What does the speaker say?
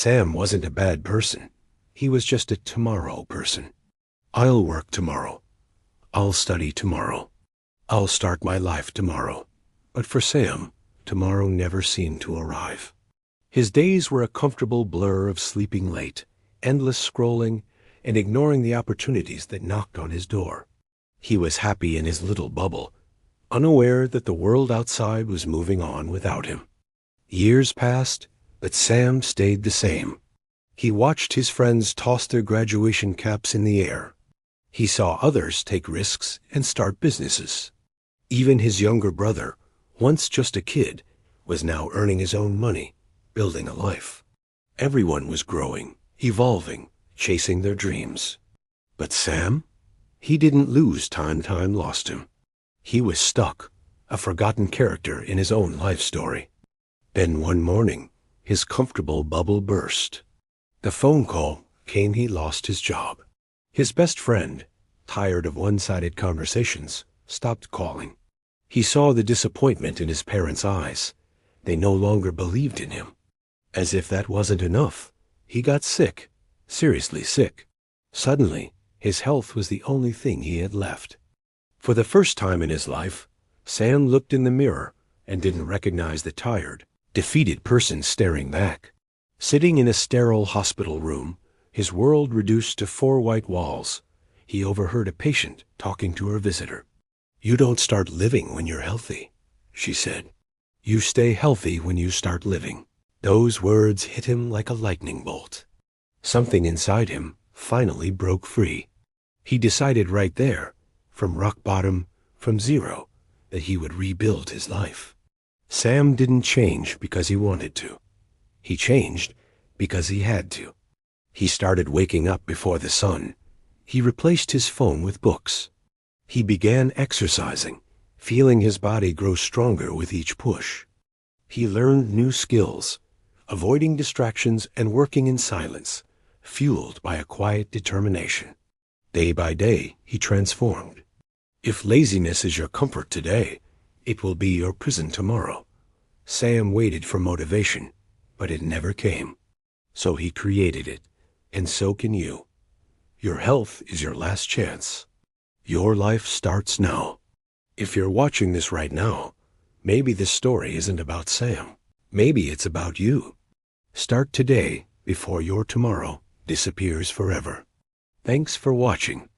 Sam wasn't a bad person. He was just a tomorrow person. I'll work tomorrow. I'll study tomorrow. I'll start my life tomorrow. But for Sam, tomorrow never seemed to arrive. His days were a comfortable blur of sleeping late, endless scrolling, and ignoring the opportunities that knocked on his door. He was happy in his little bubble, unaware that the world outside was moving on without him. Years passed, but Sam stayed the same. He watched his friends toss their graduation caps in the air. He saw others take risks and start businesses. Even his younger brother, once just a kid, was now earning his own money, building a life. Everyone was growing, evolving, chasing their dreams. But Sam? He didn't lose time lost him. He was stuck, a forgotten character in his own life story. Then one morning, his comfortable bubble burst. The phone call came. He lost his job. His best friend, tired of one-sided conversations, stopped calling. He saw the disappointment in his parents' eyes. They no longer believed in him. As if that wasn't enough, he got sick, seriously sick. Suddenly, his health was the only thing he had left. For the first time in his life, Sam looked in the mirror and didn't recognize the tired, defeated person staring back. Sitting in a sterile hospital room, his world reduced to 4 white walls, he overheard a patient talking to her visitor. "You don't start living when you're healthy," she said. "You stay healthy when you start living." Those words hit him like a lightning bolt. Something inside him finally broke free. He decided right there, from rock bottom, from zero, that he would rebuild his life. Sam didn't change because he wanted to. He changed because he had to. He started waking up before the sun. He replaced his phone with books. He began exercising, feeling his body grow stronger with each push. He learned new skills, avoiding distractions and working in silence, fueled by a quiet determination. Day by day, he transformed. If laziness is your comfort today, it will be your prison tomorrow. Sam waited for motivation, but it never came. So he created it, and so can you. Your health is your last chance. Your life starts now. If you're watching this right now, maybe this story isn't about Sam. Maybe it's about you. Start today before your tomorrow disappears forever. Thanks for watching.